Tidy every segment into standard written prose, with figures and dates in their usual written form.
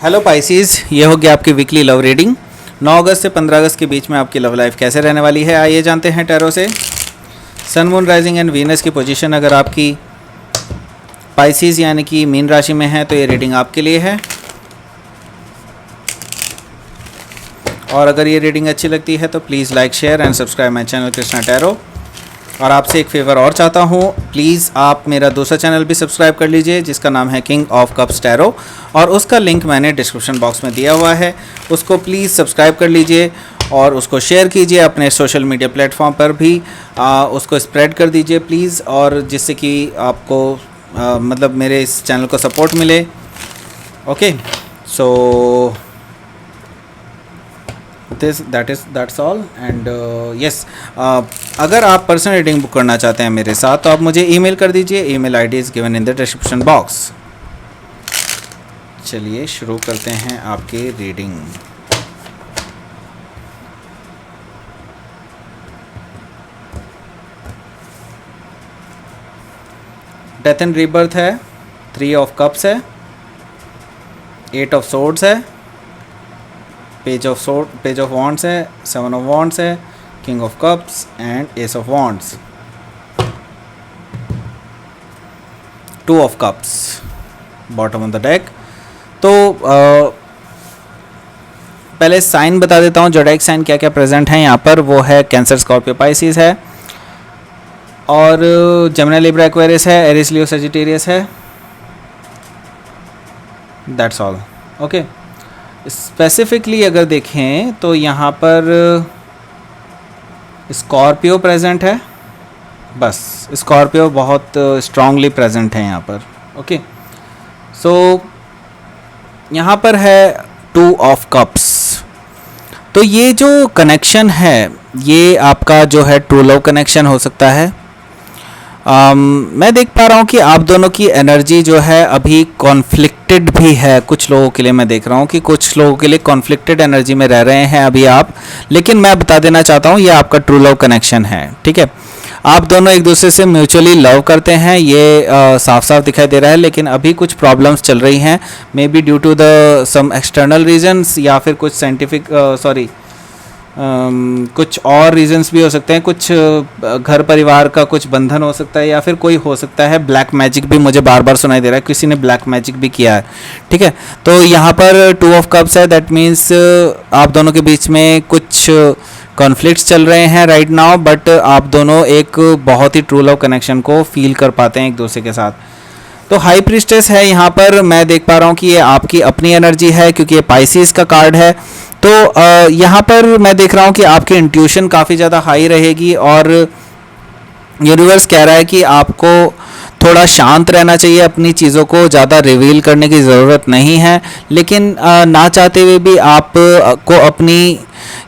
Hello Pisces, ये होगी आपकी वीकली लव रीडिंग। 9 अगस्त से 15 अगस्त के बीच में आपकी लव लाइफ कैसे रहने वाली है, आइए जानते हैं टैरो से। सन, मून, राइजिंग एंड वीनस की पोजीशन अगर आपकी पाइसीज यानी कि मीन राशि में है तो ये रीडिंग आपके लिए है। और अगर ये रीडिंग अच्छी लगती है तो please like, share and subscribe my channel Krishna tarot. और आपसे एक फेवर और चाहता हूँ, प्लीज़ आप मेरा दूसरा चैनल भी सब्सक्राइब कर लीजिए जिसका नाम है किंग ऑफ कप्स टैरो, और उसका लिंक मैंने डिस्क्रिप्शन बॉक्स में दिया हुआ है। उसको प्लीज़ सब्सक्राइब कर लीजिए और उसको शेयर कीजिए अपने सोशल मीडिया प्लेटफॉर्म पर भी, उसको स्प्रेड कर दीजिए प्लीज़, और जिससे कि आपको मतलब मेरे इस चैनल को सपोर्ट मिले। Okay, so that's all and yes, अगर आप पर्सनल रीडिंग बुक करना चाहते हैं मेरे साथ तो आप मुझे ईमेल कर दीजिए। Email ID is given in the description box. चलिए शुरू करते हैं आपकी रीडिंग। डेथ एंड रीबर्थ है, 3 ऑफ कप्स है, 8 ऑफ सोर्ड्स है, पेज ऑफ वॉन्ड्स है, 7 ऑफ वॉन्ड्स है, king of cups and S of wands, 2 of cups bottom of the deck. तो पहले साइन बता देता हूँ, जोडिएक साइन क्या क्या प्रेजेंट है यहाँ पर। वो है कैंसर, स्कॉर्पियो, पाइसिस है, और जेमिनी, लिब्रा, एक्वेरियस है, एरिस, लियो, सजिटेरियस है। That's all. ओके, स्पेसिफिकली अगर देखें तो यहाँ पर स्कॉर्पियो प्रेजेंट है, बस स्कॉर्पियो बहुत स्ट्रांगली प्रेजेंट है यहाँ पर। ओके, सो यहाँ पर है 2 ऑफ कप्स। तो ये जो कनेक्शन है ये आपका जो है ट्रू लव कनेक्शन हो सकता है। मैं देख पा रहा हूँ कि आप दोनों की एनर्जी जो है अभी कॉन्फ्लिक्टेड भी है। कुछ लोगों के लिए मैं देख रहा हूँ कि कुछ लोगों के लिए कॉन्फ्लिक्टेड एनर्जी में रह रहे हैं अभी आप, लेकिन मैं बता देना चाहता हूँ ये आपका ट्रू लव कनेक्शन है। ठीक है, आप दोनों एक दूसरे से म्यूचुअली लव करते हैं, ये साफ साफ दिखाई दे रहा है। लेकिन अभी कुछ प्रॉब्लम्स चल रही हैं, maybe due to the some external reasons, या फिर कुछ साइंटिफिक कुछ और रीजंस भी हो सकते हैं। कुछ घर परिवार का कुछ बंधन हो सकता है, या फिर कोई हो सकता है ब्लैक मैजिक भी मुझे बार बार सुनाई दे रहा है, किसी ने ब्लैक मैजिक भी किया है। ठीक है, तो यहाँ पर 2 ऑफ कप्स है, दैट मीन्स आप दोनों के बीच में कुछ कॉन्फ्लिक्ट्स चल रहे हैं राइट नाउ, बट आप दोनों एक बहुत ही ट्रू लव कनेक्शन को फील कर पाते हैं एक दूसरे के साथ। तो हाई प्रीस्टेस है यहाँ पर, मैं देख पा रहा हूँ कि ये आपकी अपनी एनर्जी है क्योंकि ये पाइसिस का कार्ड है। तो यहाँ पर मैं देख रहा हूँ कि आपकी इंट्यूशन काफ़ी ज़्यादा हाई रहेगी, और यूनिवर्स कह रहा है कि आपको थोड़ा शांत रहना चाहिए, अपनी चीज़ों को ज़्यादा रिवील करने की ज़रूरत नहीं है। लेकिन ना चाहते हुए भी आप को अपनी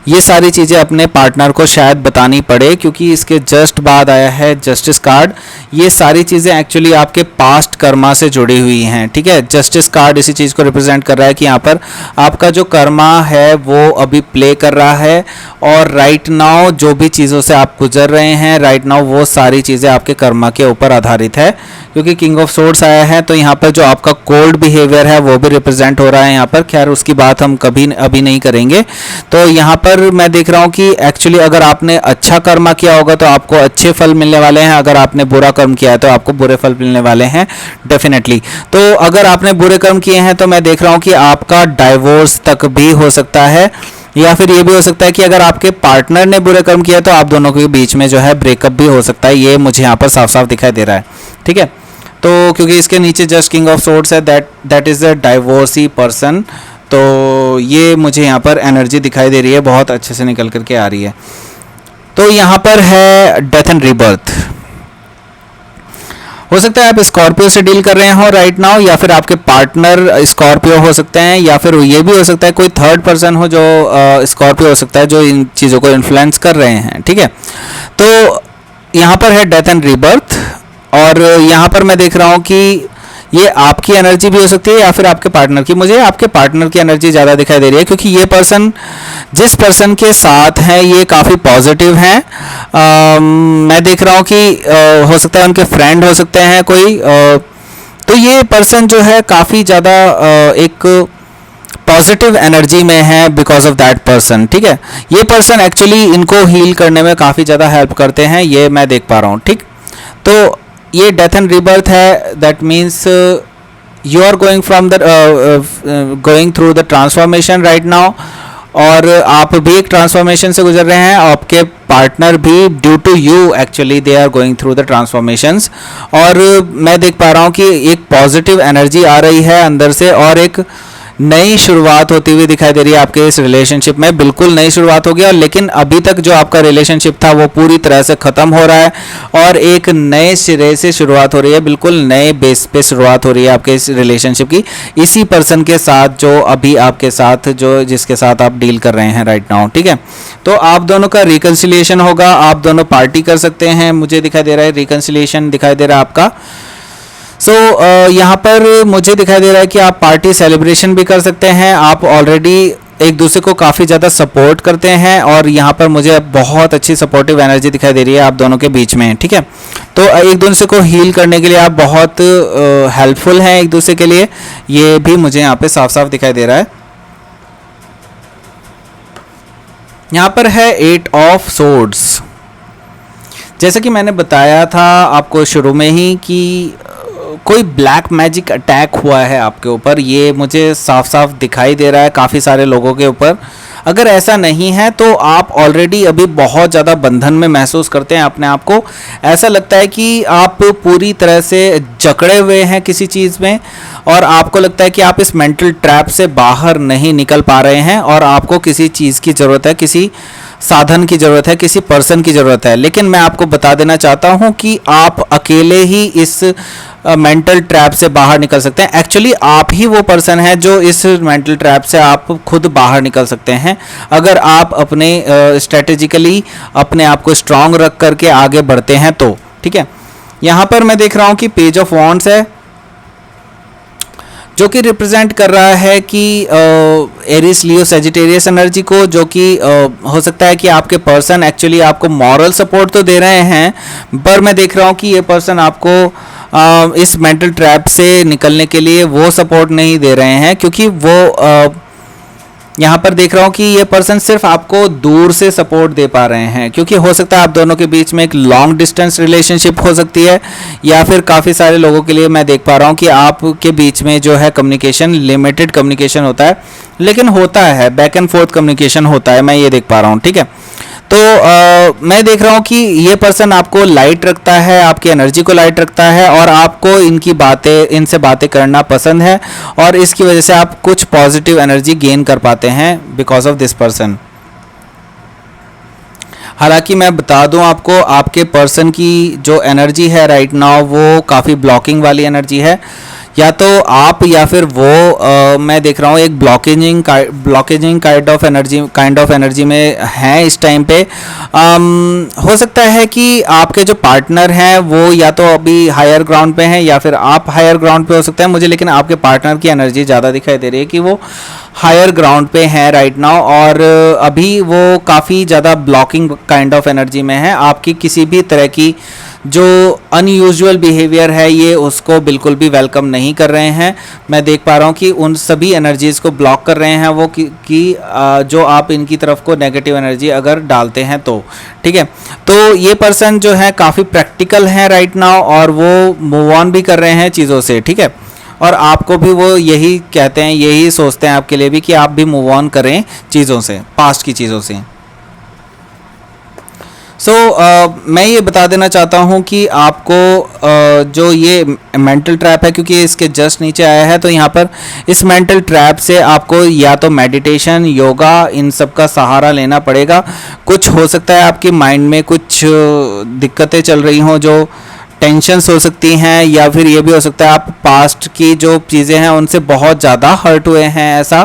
ये सारी चीज़ें अपने पार्टनर को शायद बतानी पड़े, क्योंकि इसके जस्ट बाद आया है जस्टिस कार्ड। ये सारी चीज़ें एक्चुअली आपके पास्ट कर्मा से जुड़ी हुई हैं। ठीक है, जस्टिस कार्ड इसी चीज़ को रिप्रेजेंट कर रहा है कि यहाँ पर आपका जो कर्मा है वो अभी प्ले कर रहा है, और राइट नाउ जो भी चीज़ों से आप गुजर रहे हैं राइट नाउ वो सारी चीज़ें आपके कर्मा के ऊपर आधारित है। क्योंकि किंग ऑफ सोर्ड्स आया है तो यहाँ पर जो आपका कोल्ड बिहेवियर है वो भी रिप्रेजेंट हो रहा है यहाँ पर। खैर उसकी बात हम कभी अभी नहीं करेंगे। तो यहाँ पर मैं देख रहा हूँ कि एक्चुअली अगर आपने अच्छा कर्मा किया होगा तो आपको अच्छे फल मिलने वाले हैं, अगर आपने बुरा कर्म किया है तो आपको बुरे फल मिलने वाले हैं डेफिनेटली। तो अगर आपने बुरे कर्म किए हैं तो मैं देख रहा हूँ कि आपका डाइवोर्स तक भी हो सकता है, या फिर ये भी हो सकता है कि अगर आपके पार्टनर ने बुरे कर्म किया तो आप दोनों के बीच में जो है ब्रेकअप भी हो सकता है। ये मुझे यहाँ पर साफ साफ दिखाई दे रहा है। ठीक है, तो क्योंकि इसके नीचे जस्ट किंग ऑफ सोर्ड्स है, that is a divorcee person. तो ये मुझे यहाँ पर एनर्जी दिखाई दे रही है, बहुत अच्छे से निकल करके आ रही है। तो यहाँ पर है डेथ एंड रीबर्थ। हो सकता है आप स्कॉर्पियो से डील कर रहे हो राइट नाउ, या फिर आपके पार्टनर स्कॉर्पियो हो सकते हैं, या फिर ये भी हो सकता है कोई थर्ड पर्सन हो जो स्कॉर्पियो हो सकता है, जो इन चीज़ों को इन्फ्लुएंस कर रहे हैं। ठीक है, तो यहाँ पर है डेथ एंड रीबर्थ, और यहाँ पर मैं देख रहा हूँ कि ये आपकी एनर्जी भी हो सकती है या फिर आपके पार्टनर की। मुझे आपके पार्टनर की एनर्जी ज़्यादा दिखाई दे रही है, क्योंकि ये पर्सन जिस पर्सन के साथ हैं ये काफ़ी पॉजिटिव हैं। मैं देख रहा हूँ कि हो सकता है उनके फ्रेंड हो सकते हैं कोई, तो ये पर्सन जो है काफ़ी ज़्यादा एक पॉजिटिव एनर्जी में है बिकॉज ऑफ दैट पर्सन, ठीक है। ये पर्सन एक्चुअली इनको हील करने में काफ़ी ज़्यादा हेल्प करते हैं, ये मैं देख पा रहा हूँ, ठीक। तो ये डेथ एंड रीबर्थ है, that means you are going from the going through the transformation right now, और आप भी एक ट्रांसफॉर्मेशन से गुजर रहे हैं, आपके पार्टनर भी due to you actually they are going through the transformations. और मैं देख पा रहा हूँ कि एक पॉजिटिव एनर्जी आ रही है अंदर से, और एक नई शुरुआत होती हुई दिखाई दे रही है आपके इस रिलेशनशिप में। बिल्कुल नई शुरुआत होगी, और लेकिन अभी तक जो आपका रिलेशनशिप था वो पूरी तरह से ख़त्म हो रहा है, और एक नए सिरे से शुरुआत हो रही है, बिल्कुल नए बेस पे शुरुआत हो रही है आपके इस रिलेशनशिप की, इसी पर्सन के साथ जो अभी आपके साथ जो जिसके साथ आप डील कर रहे हैं राइट नाउ, ठीक है। तो आप दोनों का रिकन्सिलिएशन होगा, आप दोनों पार्टी कर सकते हैं, मुझे दिखाई दे रहा है रिकन्सिलिएशन दिखाई दे रहा है आपका। यहाँ पर मुझे दिखाई दे रहा है कि आप पार्टी सेलिब्रेशन भी कर सकते हैं, आप ऑलरेडी एक दूसरे को काफ़ी ज़्यादा सपोर्ट करते हैं, और यहाँ पर मुझे बहुत अच्छी सपोर्टिव एनर्जी दिखाई दे रही है आप दोनों के बीच में, ठीक है। तो एक दूसरे को हील करने के लिए आप बहुत हेल्पफुल हैं एक दूसरे के लिए, ये भी मुझे यहाँ पे साफ साफ दिखाई दे रहा है। यहाँ पर है 8 ऑफ सोर्ड्स। जैसा कि मैंने बताया था आपको शुरू में ही कि कोई ब्लैक मैजिक अटैक हुआ है आपके ऊपर, ये मुझे साफ साफ दिखाई दे रहा है काफ़ी सारे लोगों के ऊपर। अगर ऐसा नहीं है तो आप ऑलरेडी अभी बहुत ज़्यादा बंधन में महसूस करते हैं अपने आप को। ऐसा लगता है कि आप पूरी तरह से जकड़े हुए हैं किसी चीज़ में, और आपको लगता है कि आप इस मेंटल ट्रैप से बाहर नहीं निकल पा रहे हैं, और आपको किसी चीज़ की ज़रूरत है, किसी साधन की ज़रूरत है, किसी पर्सन की ज़रूरत है। लेकिन मैं आपको बता देना चाहता हूँ कि आप अकेले ही इस मेंटल ट्रैप से बाहर निकल सकते हैं। एक्चुअली आप ही वो पर्सन है जो इस मेंटल ट्रैप से आप खुद बाहर निकल सकते हैं, अगर आप अपने स्ट्रेटेजिकली अपने आप को स्ट्रांग रख करके आगे बढ़ते हैं तो, ठीक है। यहाँ पर मैं देख रहा हूँ कि पेज ऑफ वॉन्ड्स है, जो कि रिप्रेजेंट कर रहा है कि एरिस लियो सेजिटेरियस एनर्जी को, जो कि हो सकता है कि आपके पर्सन एक्चुअली आपको मॉरल सपोर्ट तो दे रहे हैं, पर मैं देख रहा हूँ कि ये पर्सन आपको इस मेंटल ट्रैप से निकलने के लिए वो सपोर्ट नहीं दे रहे हैं, क्योंकि वो यहाँ पर देख रहा हूँ कि ये पर्सन सिर्फ आपको दूर से सपोर्ट दे पा रहे हैं, क्योंकि हो सकता है आप दोनों के बीच में एक लॉन्ग डिस्टेंस रिलेशनशिप हो सकती है, या फिर काफ़ी सारे लोगों के लिए मैं देख पा रहा हूँ कि आपके बीच में जो है कम्युनिकेशन लिमिटेड कम्युनिकेशन होता है, लेकिन होता है बैक एंड फोर्थ कम्युनिकेशन होता है, मैं ये देख पा रहा हूँ, ठीक है। तो मैं देख रहा हूँ कि ये पर्सन आपको लाइट रखता है, आपकी एनर्जी को लाइट रखता है, और आपको इनसे बातें करना पसंद है, और इसकी वजह से आप कुछ पॉजिटिव एनर्जी गेन कर पाते हैं बिकॉज ऑफ दिस पर्सन। हालांकि मैं बता दूं आपको, आपके पर्सन की जो एनर्जी है राइट नाउ वो काफ़ी ब्लॉकिंग वाली एनर्जी है, या तो आप या फिर वो मैं देख रहा हूँ एक ब्लॉकेजिंग काइंड ऑफ एनर्जी में है इस टाइम पे। हो सकता है कि आपके जो पार्टनर हैं वो या तो अभी हायर ग्राउंड पे हैं, या फिर आप हायर ग्राउंड पे हो सकते हैं मुझे, लेकिन आपके पार्टनर की एनर्जी ज़्यादा दिखाई दे रही है कि वो हायर ग्राउंड पे हैं राइट नाउ, और अभी वो काफ़ी ज़्यादा ब्लॉकिंग काइंड ऑफ एनर्जी में है। आपकी किसी भी तरह की जो अनयूजुअल बिहेवियर है ये उसको बिल्कुल भी वेलकम नहीं कर रहे हैं। मैं देख पा रहा हूँ कि उन सभी एनर्जीज़ को ब्लॉक कर रहे हैं वो कि जो आप इनकी तरफ को नेगेटिव एनर्जी अगर डालते हैं तो, ठीक है। तो ये पर्सन जो है काफ़ी प्रैक्टिकल है राइट नाउ, और वो मूव ऑन भी कर रहे हैं चीज़ों से, ठीक है। और आपको भी वो यही कहते हैं, यही सोचते हैं आपके लिए भी कि आप भी मूव ऑन करें चीज़ों से, पास्ट की चीज़ों से। मैं ये बता देना चाहता हूँ कि आपको जो ये मेंटल ट्रैप है, क्योंकि इसके जस्ट नीचे आया है, तो यहाँ पर इस मेंटल ट्रैप से आपको या तो मेडिटेशन, योगा, इन सब का सहारा लेना पड़ेगा। कुछ हो सकता है आपकी माइंड में कुछ दिक्कतें चल रही हों, जो टेंशन्स हो सकती हैं, या फिर ये भी हो सकता है आप पास्ट की जो चीज़ें हैं उनसे बहुत ज़्यादा हर्ट हुए हैं ऐसा।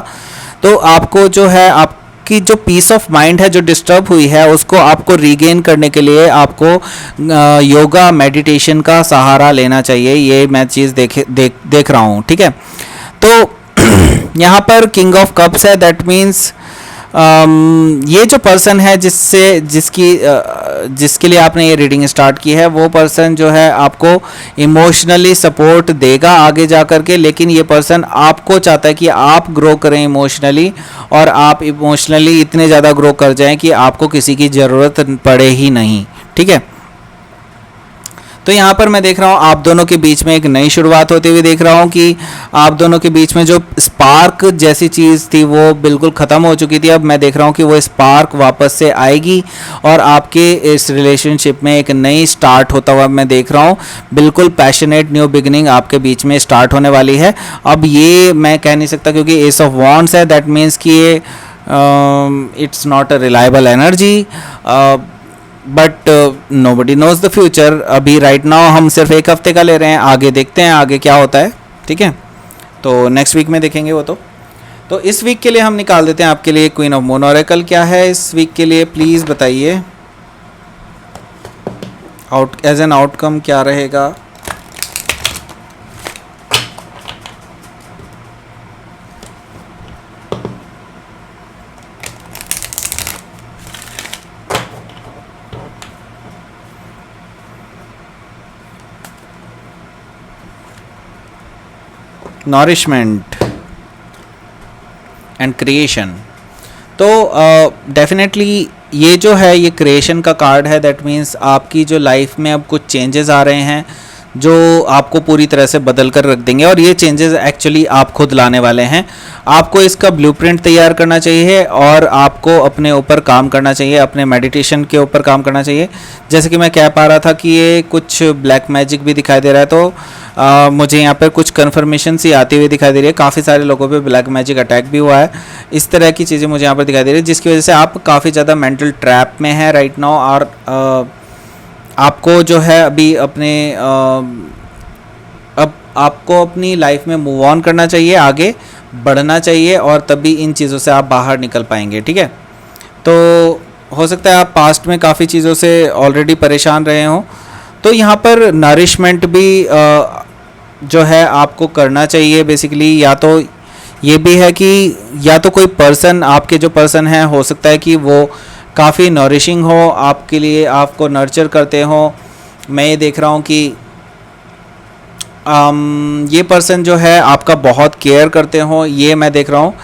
तो आपको जो है आपकी जो पीस ऑफ माइंड है जो डिस्टर्ब हुई है उसको आपको रीगेन करने के लिए आपको योगा, मेडिटेशन का सहारा लेना चाहिए। ये मैं चीज़ देख रहा हूँ, ठीक है। तो यहाँ पर किंग ऑफ कप्स है, दैट मीन्स ये जो पर्सन है जिसके लिए आपने ये रीडिंग स्टार्ट की है, वो पर्सन जो है आपको इमोशनली सपोर्ट देगा आगे जा कर के, लेकिन ये पर्सन आपको चाहता है कि आप ग्रो करें इमोशनली, और आप इमोशनली इतने ज़्यादा ग्रो कर जाएं कि आपको किसी की ज़रूरत पड़े ही नहीं। ठीक है, तो यहाँ पर मैं देख रहा हूँ आप दोनों के बीच में एक नई शुरुआत होते हुए देख रहा हूँ कि आप दोनों के बीच में जो स्पार्क जैसी चीज़ थी वो बिल्कुल ख़त्म हो चुकी थी। अब मैं देख रहा हूँ कि वो स्पार्क वापस से आएगी और आपके इस रिलेशनशिप में एक नई स्टार्ट होता हुआ मैं देख रहा हूँ। बिल्कुल पैशनेट न्यू बिगिनिंग आपके बीच में स्टार्ट होने वाली है। अब ये मैं कह नहीं सकता क्योंकि एस ऑफ वॉन्ड्स है, दैट मीन्स कि ये it's not a reliable energy, but nobody knows the future. अभी राइट नाउ हम सिर्फ एक हफ्ते का ले रहे हैं, आगे देखते हैं आगे क्या होता है। ठीक है, तो नेक्स्ट वीक में देखेंगे वो। तो इस वीक के लिए हम निकाल देते हैं आपके लिए क्वीन ऑफ मून ऑरेकल। क्या है इस वीक के लिए प्लीज़ बताइए, एज एन आउटकम क्या रहेगा। Nourishment and creation. तो डेफिनेटली ये जो है ये क्रिएशन का कार्ड है। दैट मीन्स आपकी जो लाइफ में अब कुछ चेंजेस आ रहे हैं जो आपको पूरी तरह से बदल कर रख देंगे, और ये चेंजेस एक्चुअली आप खुद लाने वाले हैं। आपको इसका ब्लूप्रिंट तैयार करना चाहिए और आपको अपने ऊपर काम करना चाहिए, अपने मेडिटेशन के ऊपर काम करना चाहिए। जैसे कि मैं कह पा रहा था कि ये कुछ ब्लैक मैजिक भी दिखाई दे रहा है, तो मुझे यहाँ पर कुछ कन्फर्मेशन सी आती हुई दिखाई दे रही है। काफ़ी सारे लोगों पे ब्लैक मैजिक अटैक भी हुआ है, इस तरह की चीज़ें मुझे यहाँ पर दिखाई दे रही है, जिसकी वजह से आप काफ़ी ज़्यादा मेंटल ट्रैप में हैं राइट नाउ। और आपको जो है अभी अपने अब आपको अपनी लाइफ में मूव ऑन करना चाहिए, आगे बढ़ना चाहिए, और तभी इन चीज़ों से आप बाहर निकल पाएंगे। ठीक है, तो हो सकता है आप पास्ट में काफ़ी चीज़ों से ऑलरेडी परेशान रहे हों, तो यहाँ पर नरिशमेंट भी जो है आपको करना चाहिए बेसिकली। या तो ये भी है कि या तो कोई पर्सन, आपके जो पर्सन है, हो सकता है कि वो काफ़ी नरिशिंग हो आपके लिए, आपको नर्चर करते हो। मैं ये देख रहा हूँ कि ये पर्सन जो है आपका बहुत केयर करते हो, ये मैं देख रहा हूँ।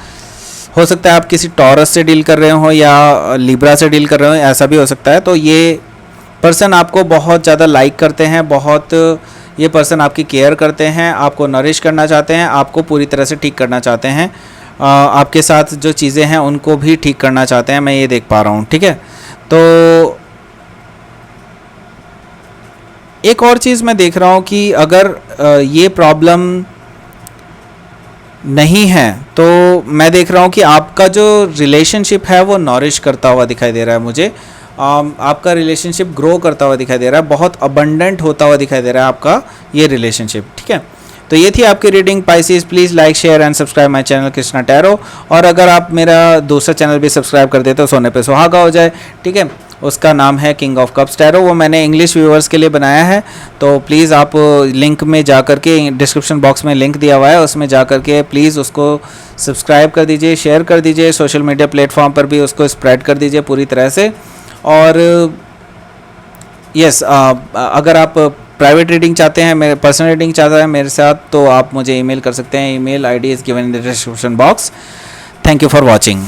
हो सकता है आप किसी टॉरस से डील कर रहे हो या लिब्रा से डील कर रहे हो, ऐसा भी हो सकता है। तो ये पर्सन आपको बहुत ज़्यादा लाइक करते हैं, बहुत ये पर्सन आपकी केयर करते हैं, आपको नरिश करना चाहते हैं, आपको पूरी तरह से ठीक करना चाहते हैं, आपके साथ जो चीज़ें हैं उनको भी ठीक करना चाहते हैं, मैं ये देख पा रहा हूँ। ठीक है, तो एक और चीज़ मैं देख रहा हूँ कि अगर ये प्रॉब्लम नहीं है तो मैं देख रहा हूँ कि आपका जो रिलेशनशिप है वो नॉरिश करता हुआ दिखाई दे रहा है मुझे। आपका रिलेशनशिप ग्रो करता हुआ दिखाई दे रहा है, बहुत अबंडेंट होता हुआ दिखाई दे रहा है आपका ये रिलेशनशिप। ठीक है, तो ये थी आपकी reading Pisces. Please like share and subscribe my channel Krishna tarot. और अगर आप मेरा दूसरा चैनल भी सब्सक्राइब कर देते हो सोने पे सुहागा हो जाए। ठीक है, उसका नाम है किंग ऑफ कप्स टैरो, वो मैंने इंग्लिश व्यूअर्स के लिए बनाया है। तो प्लीज़ आप लिंक में जा कर के, डिस्क्रिप्शन बॉक्स में लिंक दिया हुआ है, उसमें जा कर के प्लीज़ उसको सब्सक्राइब कर दीजिए, शेयर कर दीजिए, सोशल मीडिया प्लेटफॉर्म पर भी उसको स्प्रेड कर दीजिए पूरी तरह से। और यस, अगर आप प्राइवेट रीडिंग चाहते हैं, मेरे पर्सनल रीडिंग चाहते हैं मेरे साथ, तो आप मुझे ईमेल कर सकते हैं। Email ID is given in the description box. Thank you for watching.